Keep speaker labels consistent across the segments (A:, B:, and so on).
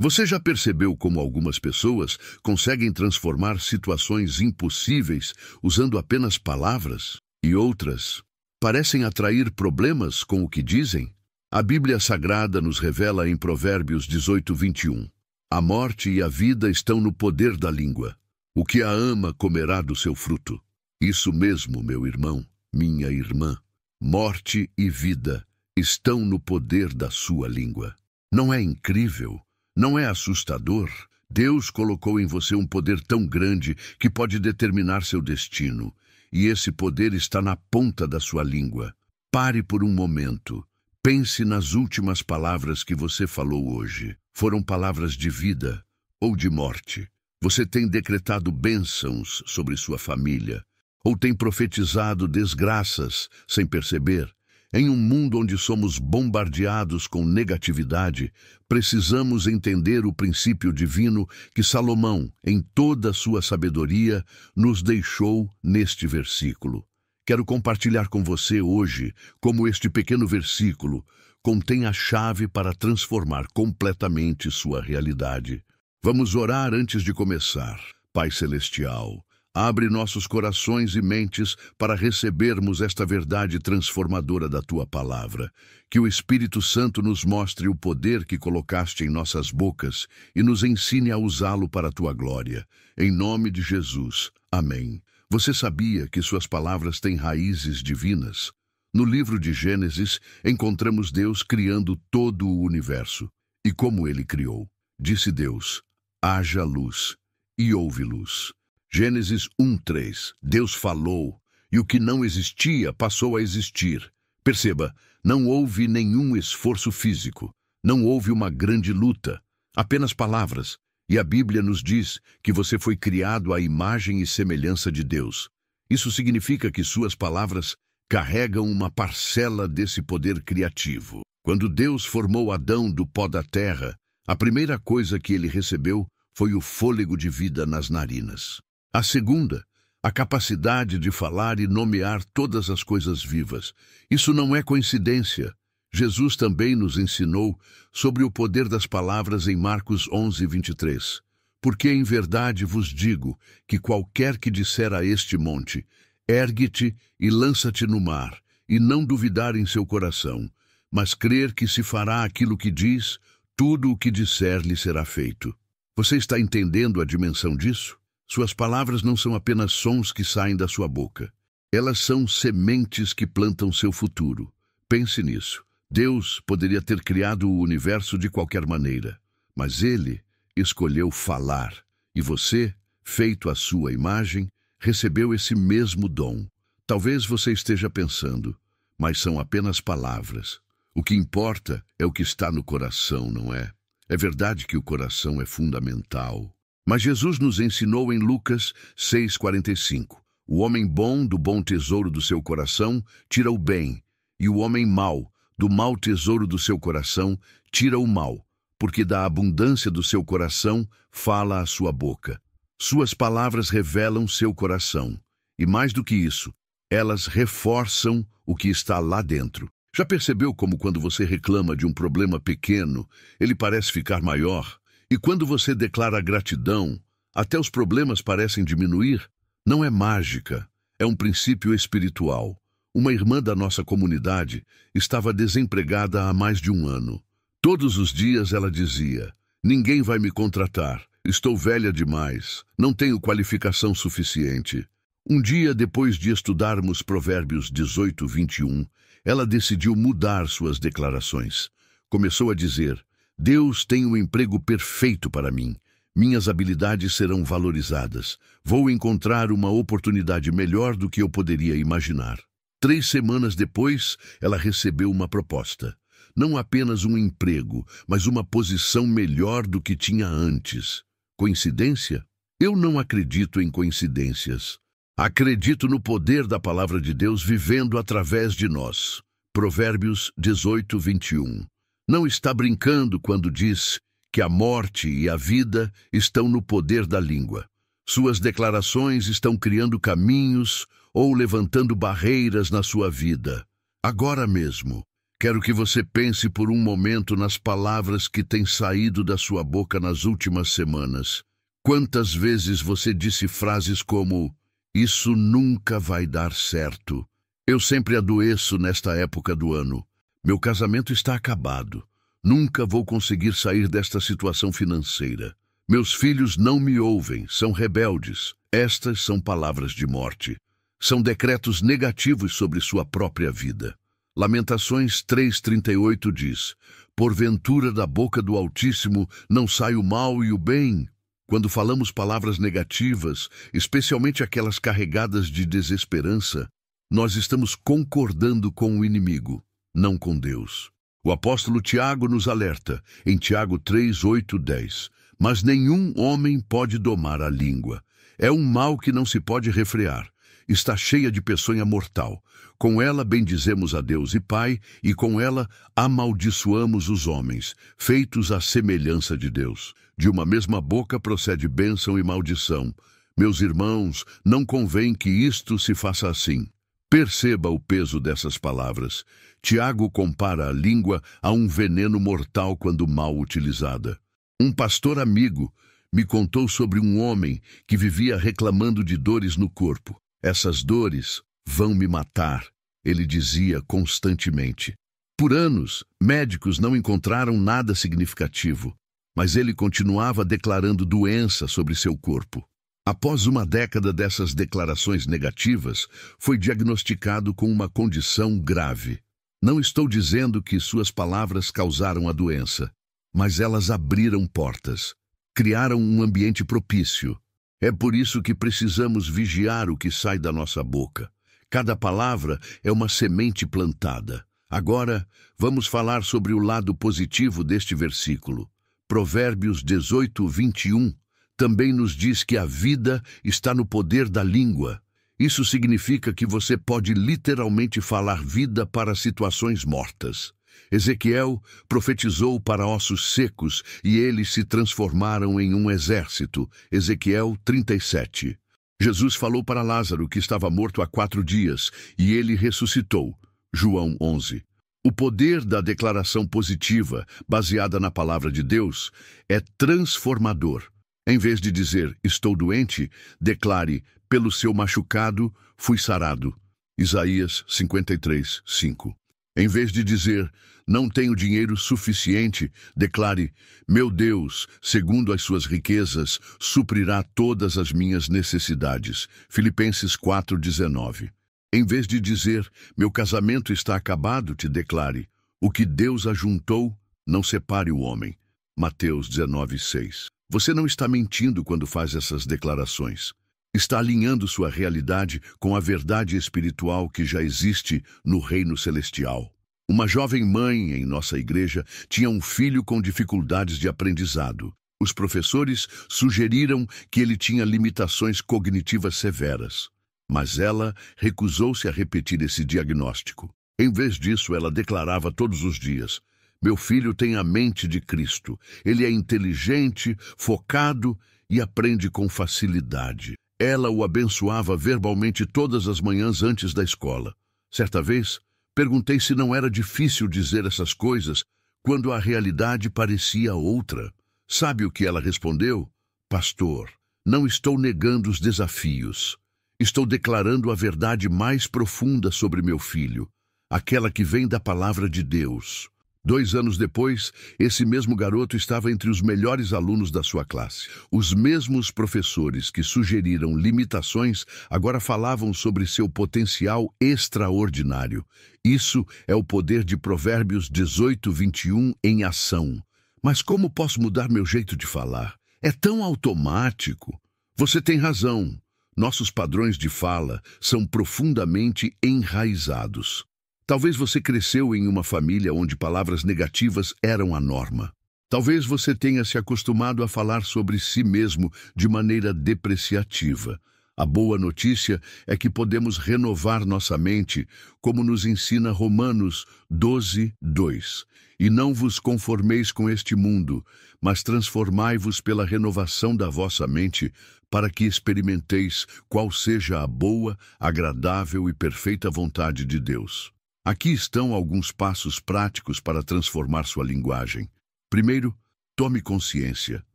A: Você já percebeu como algumas pessoas conseguem transformar situações impossíveis usando apenas palavras? E outras parecem atrair problemas com o que dizem? A Bíblia Sagrada nos revela em Provérbios 18:21. A morte e a vida estão no poder da língua. O que a ama comerá do seu fruto. Isso mesmo, meu irmão, minha irmã. Morte e vida estão no poder da sua língua. Não é incrível? Não é assustador? Deus colocou em você um poder tão grande que pode determinar seu destino. E esse poder está na ponta da sua língua. Pare por um momento. Pense nas últimas palavras que você falou hoje. Foram palavras de vida ou de morte? Você tem decretado bênçãos sobre sua família? Ou tem profetizado desgraças sem perceber? Em um mundo onde somos bombardeados com negatividade, precisamos entender o princípio divino que Salomão, em toda a sua sabedoria, nos deixou neste versículo. Quero compartilhar com você hoje como este pequeno versículo contém a chave para transformar completamente sua realidade. Vamos orar antes de começar. Pai Celestial, abre nossos corações e mentes para recebermos esta verdade transformadora da Tua Palavra. Que o Espírito Santo nos mostre o poder que colocaste em nossas bocas e nos ensine a usá-lo para a Tua glória. Em nome de Jesus. Amém. Você sabia que suas palavras têm raízes divinas? No livro de Gênesis, encontramos Deus criando todo o universo. E como Ele criou? Disse Deus: haja luz, e houve luz. Gênesis 1:3. Deus falou, e o que não existia passou a existir. Perceba, não houve nenhum esforço físico, não houve uma grande luta, apenas palavras. E a Bíblia nos diz que você foi criado à imagem e semelhança de Deus. Isso significa que suas palavras carregam uma parcela desse poder criativo. Quando Deus formou Adão do pó da terra, a primeira coisa que ele recebeu foi o fôlego de vida nas narinas. A segunda, a capacidade de falar e nomear todas as coisas vivas. Isso não é coincidência. Jesus também nos ensinou sobre o poder das palavras em Marcos 11:23. Porque em verdade vos digo que qualquer que disser a este monte, ergue-te e lança-te no mar, e não duvidar em seu coração, mas crer que se fará aquilo que diz, tudo o que disser lhe será feito. Você está entendendo a dimensão disso? Suas palavras não são apenas sons que saem da sua boca. Elas são sementes que plantam seu futuro. Pense nisso. Deus poderia ter criado o universo de qualquer maneira, mas Ele escolheu falar, e você, feito à sua imagem, recebeu esse mesmo dom. Talvez você esteja pensando, mas são apenas palavras. O que importa é o que está no coração, não é? É verdade que o coração é fundamental. Mas Jesus nos ensinou em Lucas 6:45. O homem bom do bom tesouro do seu coração tira o bem, e o homem mau do mau tesouro do seu coração tira o mal, porque da abundância do seu coração fala a sua boca. Suas palavras revelam seu coração, e mais do que isso, elas reforçam o que está lá dentro. Já percebeu como quando você reclama de um problema pequeno, ele parece ficar maior? E quando você declara gratidão, até os problemas parecem diminuir? Não é mágica, é um princípio espiritual. Uma irmã da nossa comunidade estava desempregada há mais de um ano. Todos os dias ela dizia: ninguém vai me contratar, estou velha demais, não tenho qualificação suficiente. Um dia, depois de estudarmos Provérbios 18:21, ela decidiu mudar suas declarações. Começou a dizer: Deus tem um emprego perfeito para mim. Minhas habilidades serão valorizadas. Vou encontrar uma oportunidade melhor do que eu poderia imaginar. 3 semanas depois, ela recebeu uma proposta. Não apenas um emprego, mas uma posição melhor do que tinha antes. Coincidência? Eu não acredito em coincidências. Acredito no poder da palavra de Deus vivendo através de nós. Provérbios 18:21. Não está brincando quando diz que a morte e a vida estão no poder da língua. Suas declarações estão criando caminhos ou levantando barreiras na sua vida. Agora mesmo, Quero que você pense por um momento nas palavras que têm saído da sua boca nas últimas semanas. Quantas vezes você disse frases como: "Isso nunca vai dar certo. Eu sempre adoeço nesta época do ano. Meu casamento está acabado. Nunca vou conseguir sair desta situação financeira. Meus filhos não me ouvem, são rebeldes." Estas são palavras de morte. São decretos negativos sobre sua própria vida. Lamentações 3:38 diz: "Porventura da boca do Altíssimo não sai o mal e o bem?" Quando falamos palavras negativas, especialmente aquelas carregadas de desesperança, nós estamos concordando com o inimigo, não com Deus. O apóstolo Tiago nos alerta, em Tiago 3:8-10, "Mas nenhum homem pode domar a língua. É um mal que não se pode refrear. Está cheia de peçonha mortal. Com ela bendizemos a Deus e Pai, e com ela amaldiçoamos os homens, feitos à semelhança de Deus. De uma mesma boca procede bênção e maldição. Meus irmãos, não convém que isto se faça assim." Perceba o peso dessas palavras. Tiago compara a língua a um veneno mortal quando mal utilizada. Um pastor amigo me contou sobre um homem que vivia reclamando de dores no corpo. "Essas dores vão me matar", ele dizia constantemente. Por anos, médicos não encontraram nada significativo, mas ele continuava declarando doença sobre seu corpo. Após uma década dessas declarações negativas, foi diagnosticado com uma condição grave. Não estou dizendo que suas palavras causaram a doença, mas elas abriram portas, criaram um ambiente propício. É por isso que precisamos vigiar o que sai da nossa boca. Cada palavra é uma semente plantada. Agora, vamos falar sobre o lado positivo deste versículo. Provérbios 18:21 também nos diz que a vida está no poder da língua. Isso significa que você pode literalmente falar vida para situações mortas. Ezequiel profetizou para ossos secos e eles se transformaram em um exército. Ezequiel 37. Jesus falou para Lázaro, que estava morto há 4 dias, e ele ressuscitou. João 11. O poder da declaração positiva, baseada na palavra de Deus, é transformador. Em vez de dizer, "Estou doente", declare, "Pelo seu machucado, fui sarado." Isaías 53:5. Em vez de dizer, "Não tenho dinheiro suficiente", declare, "Meu Deus, segundo as suas riquezas, suprirá todas as minhas necessidades." Filipenses 4:19. Em vez de dizer, "Meu casamento está acabado", te declare, "O que Deus ajuntou, não separe o homem." Mateus 19:6. Você não está mentindo quando faz essas declarações. Está alinhando sua realidade com a verdade espiritual que já existe no reino celestial. Uma jovem mãe em nossa igreja tinha um filho com dificuldades de aprendizado. Os professores sugeriram que ele tinha limitações cognitivas severas, mas ela recusou-se a repetir esse diagnóstico. Em vez disso, ela declarava todos os dias, "Meu filho tem a mente de Cristo. Ele é inteligente, focado e aprende com facilidade." Ela o abençoava verbalmente todas as manhãs antes da escola. Certa vez, perguntei se não era difícil dizer essas coisas quando a realidade parecia outra. Sabe o que ela respondeu? "Pastor, não estou negando os desafios. Estou declarando a verdade mais profunda sobre meu filho, aquela que vem da palavra de Deus." 2 anos depois, esse mesmo garoto estava entre os melhores alunos da sua classe. Os mesmos professores que sugeriram limitações agora falavam sobre seu potencial extraordinário. Isso é o poder de Provérbios 18:21 em ação. Mas como posso mudar meu jeito de falar? É tão automático. Você tem razão. Nossos padrões de fala são profundamente enraizados. Talvez você cresceu em uma família onde palavras negativas eram a norma. Talvez você tenha se acostumado a falar sobre si mesmo de maneira depreciativa. A boa notícia é que podemos renovar nossa mente, como nos ensina Romanos 12:2. "E não vos conformeis com este mundo, mas transformai-vos pela renovação da vossa mente, para que experimenteis qual seja a boa, agradável e perfeita vontade de Deus." Aqui estão alguns passos práticos para transformar sua linguagem. Primeiro, tome consciência.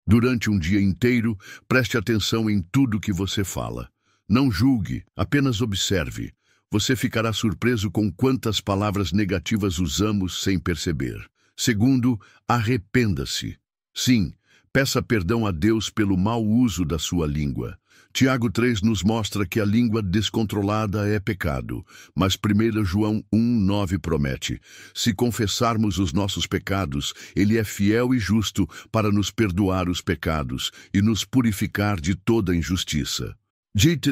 A: Durante um dia inteiro, preste atenção em tudo que você fala. Não julgue, apenas observe. Você ficará surpreso com quantas palavras negativas usamos sem perceber. Segundo, arrependa-se. Sim, peça perdão a Deus pelo mau uso da sua língua. Tiago 3 nos mostra que a língua descontrolada é pecado, mas 1 João 1,9 promete: se confessarmos os nossos pecados, Ele é fiel e justo para nos perdoar os pecados e nos purificar de toda injustiça.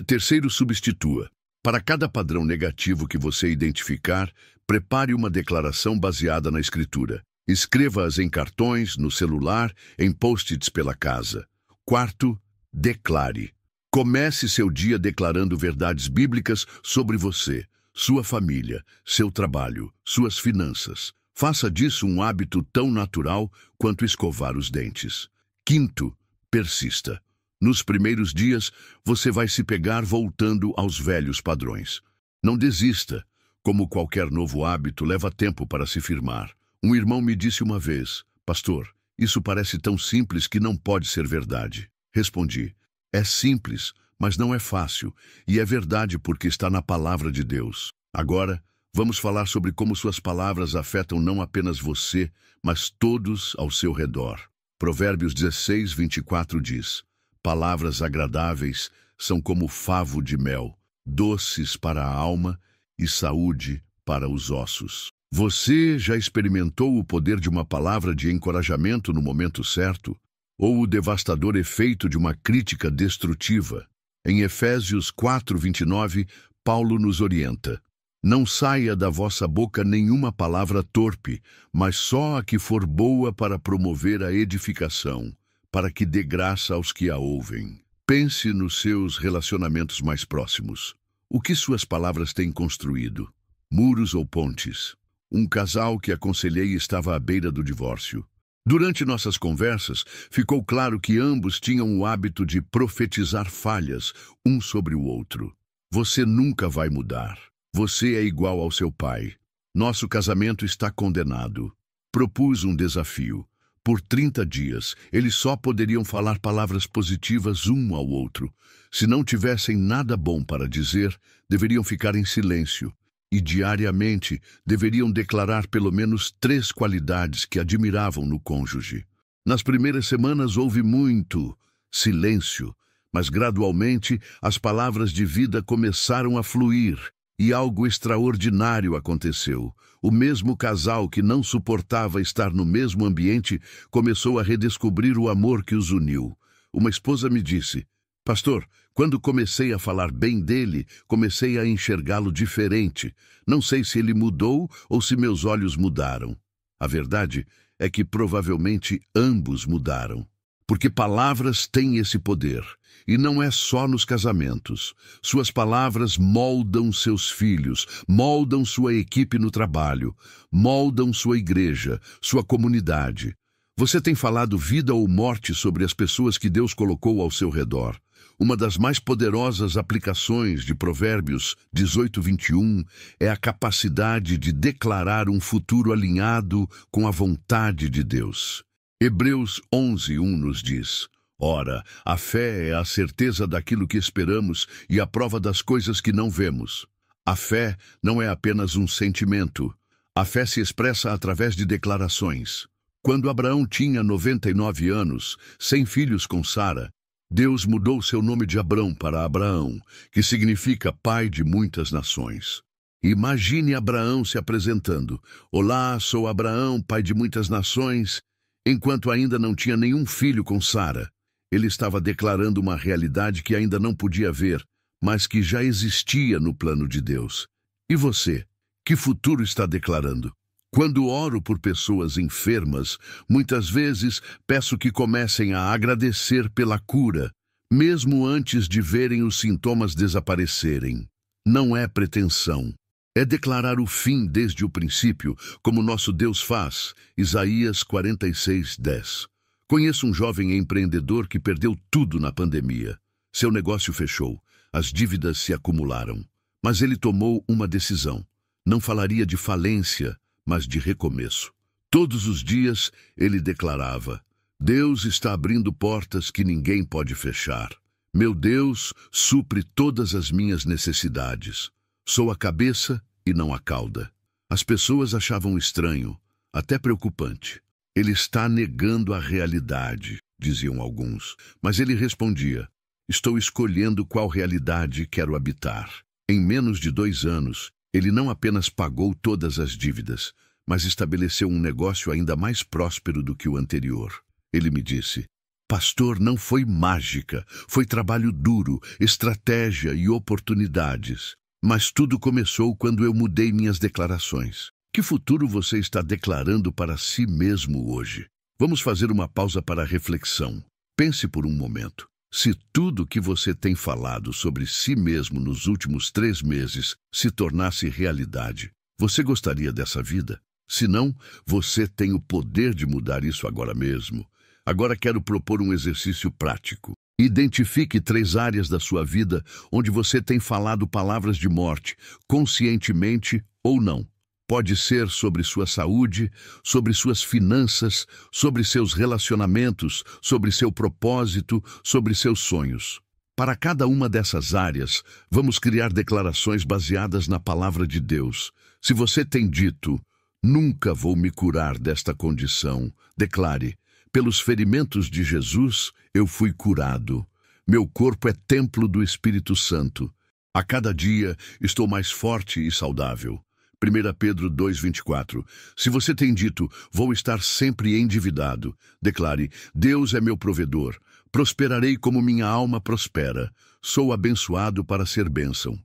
A: Terceiro, substitua. Para cada padrão negativo que você identificar, prepare uma declaração baseada na Escritura. Escreva-as em cartões, no celular, em post-its pela casa. Quarto, declare. Comece seu dia declarando verdades bíblicas sobre você, sua família, seu trabalho, suas finanças. Faça disso um hábito tão natural quanto escovar os dentes. Quinto, persista. Nos primeiros dias, você vai se pegar voltando aos velhos padrões. Não desista. Como qualquer novo hábito, leva tempo para se firmar. Um irmão me disse uma vez: pastor, isso parece tão simples que não pode ser verdade. Respondi: é simples, mas não é fácil, e é verdade porque está na palavra de Deus. Agora, vamos falar sobre como suas palavras afetam não apenas você, mas todos ao seu redor. Provérbios 16:24 diz: palavras agradáveis são como favo de mel, doces para a alma e saúde para os ossos. Você já experimentou o poder de uma palavra de encorajamento no momento certo? Ou o devastador efeito de uma crítica destrutiva? Em Efésios 4:29, Paulo nos orienta: não saia da vossa boca nenhuma palavra torpe, mas só a que for boa para promover a edificação, para que dê graça aos que a ouvem. Pense nos seus relacionamentos mais próximos. O que suas palavras têm construído? Muros ou pontes? Um casal que aconselhei estava à beira do divórcio. Durante nossas conversas, ficou claro que ambos tinham o hábito de profetizar falhas um sobre o outro. Você nunca vai mudar. Você é igual ao seu pai. Nosso casamento está condenado. Propus um desafio. Por 30 dias, eles só poderiam falar palavras positivas um ao outro. Se não tivessem nada bom para dizer, deveriam ficar em silêncio. E diariamente deveriam declarar pelo menos 3 qualidades que admiravam no cônjuge. Nas primeiras semanas houve muito silêncio, mas gradualmente as palavras de vida começaram a fluir e algo extraordinário aconteceu. O mesmo casal que não suportava estar no mesmo ambiente começou a redescobrir o amor que os uniu. Uma esposa me disse: pastor, quando comecei a falar bem dele, comecei a enxergá-lo diferente. Não sei se ele mudou ou se meus olhos mudaram. A verdade é que provavelmente ambos mudaram. Porque palavras têm esse poder. E não é só nos casamentos. Suas palavras moldam seus filhos, moldam sua equipe no trabalho, moldam sua igreja, sua comunidade. Você tem falado vida ou morte sobre as pessoas que Deus colocou ao seu redor. Uma das mais poderosas aplicações de Provérbios 18:21 é a capacidade de declarar um futuro alinhado com a vontade de Deus. Hebreus 11:1 nos diz: ora, a fé é a certeza daquilo que esperamos e a prova das coisas que não vemos. A fé não é apenas um sentimento. A fé se expressa através de declarações. Quando Abraão tinha 99 anos, sem filhos com Sara, Deus mudou seu nome de Abrão para Abraão, que significa pai de muitas nações. Imagine Abraão se apresentando: olá, sou Abraão, pai de muitas nações, enquanto ainda não tinha nenhum filho com Sara. Ele estava declarando uma realidade que ainda não podia ver, mas que já existia no plano de Deus. E você? Que futuro está declarando? Quando oro por pessoas enfermas, muitas vezes peço que comecem a agradecer pela cura, mesmo antes de verem os sintomas desaparecerem. Não é pretensão. É declarar o fim desde o princípio, como nosso Deus faz. Isaías 46:10. Conheço um jovem empreendedor que perdeu tudo na pandemia. Seu negócio fechou, as dívidas se acumularam. Mas ele tomou uma decisão. Não falaria de falência, mas de recomeço. Todos os dias ele declarava: Deus está abrindo portas que ninguém pode fechar. Meu Deus supre todas as minhas necessidades. Sou a cabeça e não a cauda. As pessoas achavam estranho, até preocupante. Ele está negando a realidade, diziam alguns, mas ele respondia: estou escolhendo qual realidade quero habitar. Em menos de 2 anos, ele não apenas pagou todas as dívidas, mas estabeleceu um negócio ainda mais próspero do que o anterior. Ele me disse: pastor, não foi mágica, foi trabalho duro, estratégia e oportunidades. Mas tudo começou quando eu mudei minhas declarações. Que futuro você está declarando para si mesmo hoje? Vamos fazer uma pausa para a reflexão. Pense por um momento. Se tudo que você tem falado sobre si mesmo nos últimos 3 meses se tornasse realidade, você gostaria dessa vida? Se não, você tem o poder de mudar isso agora mesmo. Agora quero propor um exercício prático. Identifique 3 áreas da sua vida onde você tem falado palavras de morte, conscientemente ou não. Pode ser sobre sua saúde, sobre suas finanças, sobre seus relacionamentos, sobre seu propósito, sobre seus sonhos. Para cada uma dessas áreas, vamos criar declarações baseadas na palavra de Deus. Se você tem dito: nunca vou me curar desta condição, declare: pelos ferimentos de Jesus, eu fui curado. Meu corpo é templo do Espírito Santo. A cada dia, estou mais forte e saudável. 1 Pedro 2,24. Se você tem dito: vou estar sempre endividado, declare: Deus é meu provedor. Prosperarei como minha alma prospera. Sou abençoado para ser bênção.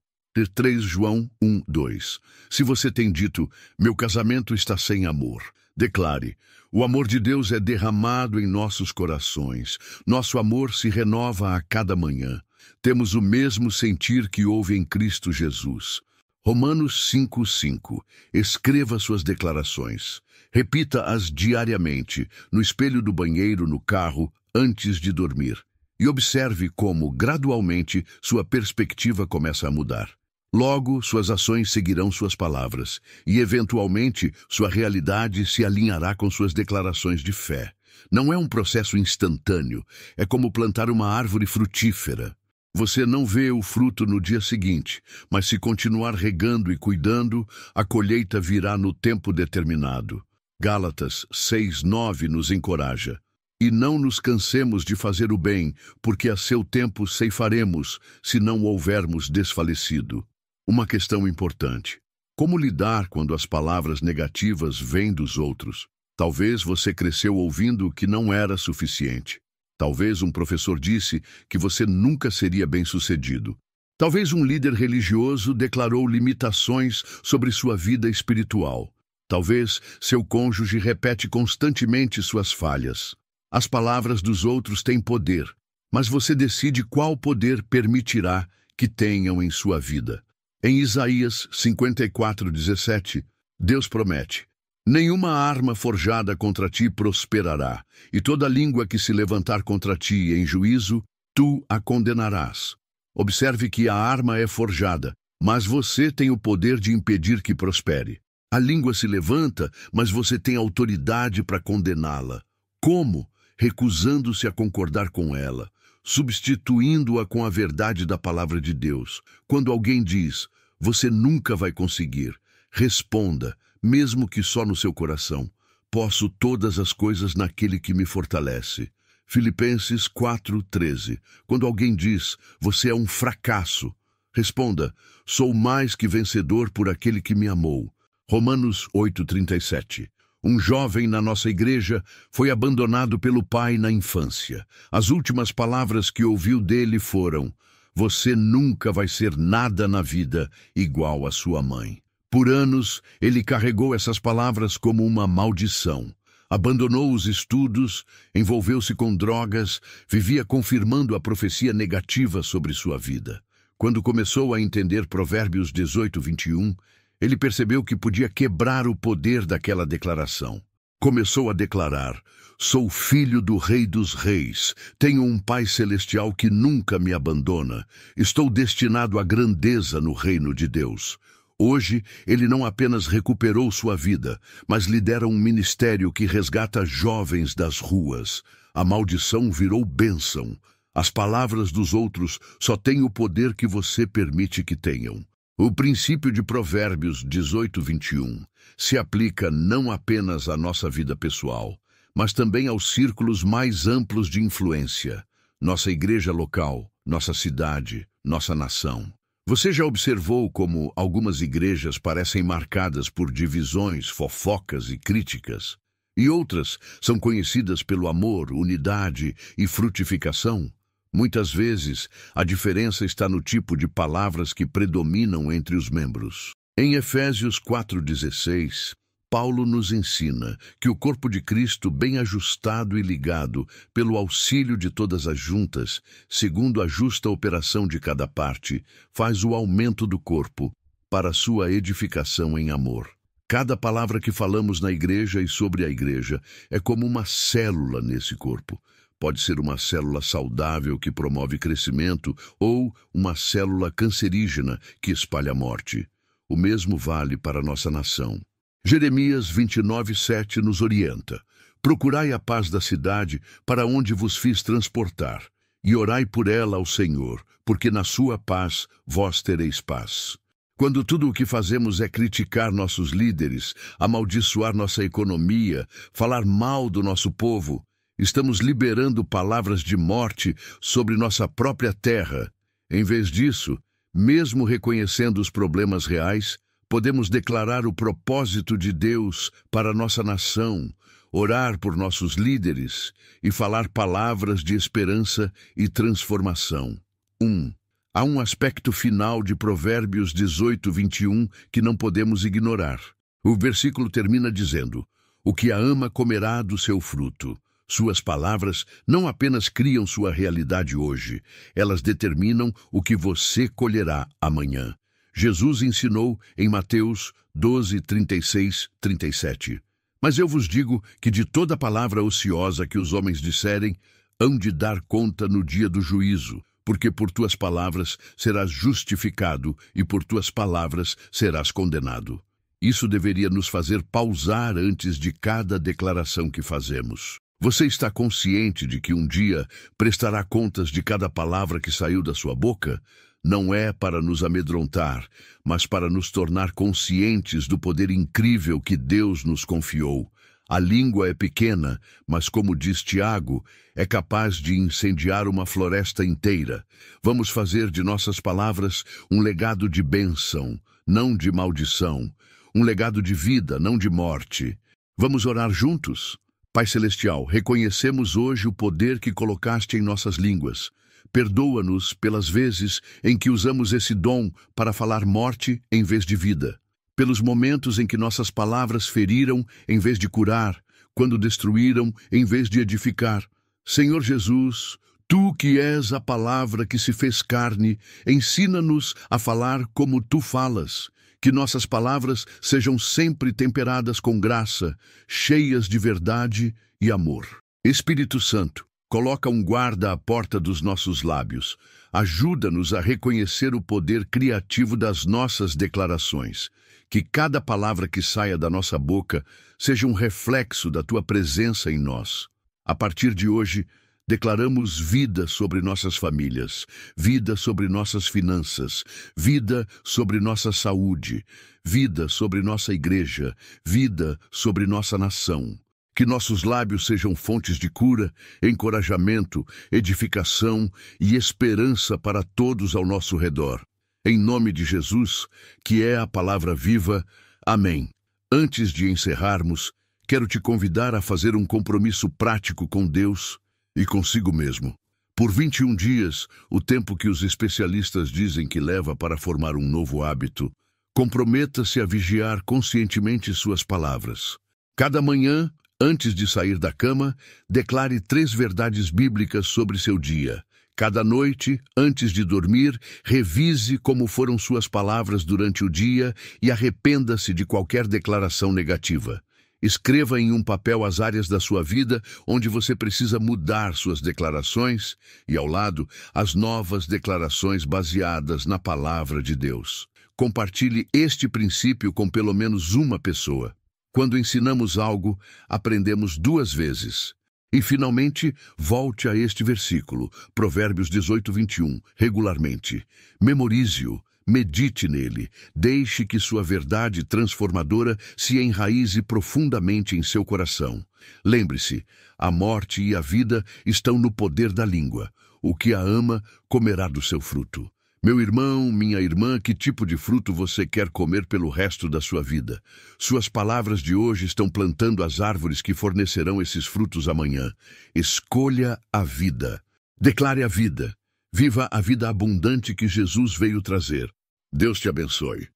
A: 3 João 1:2. Se você tem dito: meu casamento está sem amor, declare: o amor de Deus é derramado em nossos corações. Nosso amor se renova a cada manhã. Temos o mesmo sentir que houve em Cristo Jesus. Romanos 5:5. Escreva suas declarações. Repita-as diariamente, no espelho do banheiro, no carro, antes de dormir. E observe como, gradualmente, sua perspectiva começa a mudar. Logo, suas ações seguirão suas palavras, e, eventualmente, sua realidade se alinhará com suas declarações de fé. Não é um processo instantâneo, é como plantar uma árvore frutífera. Você não vê o fruto no dia seguinte, mas se continuar regando e cuidando, a colheita virá no tempo determinado. Gálatas 6:9 nos encoraja. E não nos cansemos de fazer o bem, porque a seu tempo ceifaremos, se não houvermos desfalecido. Uma questão importante: como lidar quando as palavras negativas vêm dos outros? Talvez você cresceu ouvindo que não era suficiente. Talvez um professor disse que você nunca seria bem-sucedido. Talvez um líder religioso declarou limitações sobre sua vida espiritual. Talvez seu cônjuge repete constantemente suas falhas. As palavras dos outros têm poder, mas você decide qual poder permitirá que tenham em sua vida. Em Isaías 54:17, Deus promete: nenhuma arma forjada contra ti prosperará, e toda língua que se levantar contra ti em juízo, tu a condenarás. Observe que a arma é forjada, mas você tem o poder de impedir que prospere. A língua se levanta, mas você tem autoridade para condená-la. Como? Recusando-se a concordar com ela, substituindo-a com a verdade da palavra de Deus. Quando alguém diz: você nunca vai conseguir, responda, mesmo que só no seu coração: posso todas as coisas naquele que me fortalece. Filipenses 4:13. Quando alguém diz: você é um fracasso, responda: sou mais que vencedor por aquele que me amou. Romanos 8:37. Um jovem na nossa igreja foi abandonado pelo pai na infância. As últimas palavras que ouviu dele foram: você nunca vai ser nada na vida igual à sua mãe. Por anos, ele carregou essas palavras como uma maldição. Abandonou os estudos, envolveu-se com drogas, vivia confirmando a profecia negativa sobre sua vida. Quando começou a entender Provérbios 18:21, ele percebeu que podia quebrar o poder daquela declaração. Começou a declarar: sou filho do Rei dos Reis, tenho um Pai Celestial que nunca me abandona, estou destinado à grandeza no reino de Deus. Hoje, ele não apenas recuperou sua vida, mas lidera um ministério que resgata jovens das ruas. A maldição virou bênção. As palavras dos outros só têm o poder que você permite que tenham. O princípio de Provérbios 18:21 se aplica não apenas à nossa vida pessoal, mas também aos círculos mais amplos de influência, nossa igreja local, nossa cidade, nossa nação. Você já observou como algumas igrejas parecem marcadas por divisões, fofocas e críticas, e outras são conhecidas pelo amor, unidade e frutificação? Muitas vezes, a diferença está no tipo de palavras que predominam entre os membros. Em Efésios 4:16, Paulo nos ensina que o corpo de Cristo, bem ajustado e ligado pelo auxílio de todas as juntas, segundo a justa operação de cada parte, faz o aumento do corpo para sua edificação em amor. Cada palavra que falamos na igreja e sobre a igreja é como uma célula nesse corpo. Pode ser uma célula saudável que promove crescimento ou uma célula cancerígena que espalha a morte. O mesmo vale para a nossa nação. Jeremias 29:7 nos orienta: procurai a paz da cidade para onde vos fiz transportar, e orai por ela ao Senhor, porque na sua paz vós tereis paz. Quando tudo o que fazemos é criticar nossos líderes, amaldiçoar nossa economia, falar mal do nosso povo, estamos liberando palavras de morte sobre nossa própria terra. Em vez disso, mesmo reconhecendo os problemas reais, podemos declarar o propósito de Deus para nossa nação, orar por nossos líderes e falar palavras de esperança e transformação. 1. Há um aspecto final de Provérbios 18:21 que não podemos ignorar. O versículo termina dizendo: o que a ama comerá do seu fruto. Suas palavras não apenas criam sua realidade hoje, elas determinam o que você colherá amanhã. Jesus ensinou em Mateus 12:36-37. Mas eu vos digo que de toda palavra ociosa que os homens disserem, hão de dar conta no dia do juízo, porque por tuas palavras serás justificado e por tuas palavras serás condenado. Isso deveria nos fazer pausar antes de cada declaração que fazemos. Você está consciente de que um dia prestará contas de cada palavra que saiu da sua boca? Não é para nos amedrontar, mas para nos tornar conscientes do poder incrível que Deus nos confiou. A língua é pequena, mas como diz Tiago, é capaz de incendiar uma floresta inteira. Vamos fazer de nossas palavras um legado de bênção, não de maldição. Um legado de vida, não de morte. Vamos orar juntos? Pai Celestial, reconhecemos hoje o poder que colocaste em nossas línguas. Perdoa-nos pelas vezes em que usamos esse dom para falar morte em vez de vida. Pelos momentos em que nossas palavras feriram em vez de curar, quando destruíram em vez de edificar. Senhor Jesus, Tu que és a palavra que se fez carne, ensina-nos a falar como Tu falas. Que nossas palavras sejam sempre temperadas com graça, cheias de verdade e amor. Espírito Santo, coloca um guarda à porta dos nossos lábios. Ajuda-nos a reconhecer o poder criativo das nossas declarações. Que cada palavra que saia da nossa boca seja um reflexo da Tua presença em nós. A partir de hoje, declaramos vida sobre nossas famílias, vida sobre nossas finanças, vida sobre nossa saúde, vida sobre nossa igreja, vida sobre nossa nação. Que nossos lábios sejam fontes de cura, encorajamento, edificação e esperança para todos ao nosso redor. Em nome de Jesus, que é a palavra viva. Amém. Antes de encerrarmos, quero te convidar a fazer um compromisso prático com Deus e consigo mesmo. Por 21 dias, o tempo que os especialistas dizem que leva para formar um novo hábito, comprometa-se a vigiar conscientemente suas palavras. Cada manhã, antes de sair da cama, declare 3 verdades bíblicas sobre seu dia. Cada noite, antes de dormir, revise como foram suas palavras durante o dia e arrependa-se de qualquer declaração negativa. Escreva em um papel as áreas da sua vida onde você precisa mudar suas declarações e, ao lado, as novas declarações baseadas na palavra de Deus. Compartilhe este princípio com pelo menos uma pessoa. Quando ensinamos algo, aprendemos 2 vezes. E, finalmente, volte a este versículo, Provérbios 18:21, regularmente. Memorize-o, medite nele, deixe que sua verdade transformadora se enraize profundamente em seu coração. Lembre-se, a morte e a vida estão no poder da língua. O que a ama, comerá do seu fruto. Meu irmão, minha irmã, que tipo de fruto você quer comer pelo resto da sua vida? Suas palavras de hoje estão plantando as árvores que fornecerão esses frutos amanhã. Escolha a vida. Declare a vida. Viva a vida abundante que Jesus veio trazer. Deus te abençoe.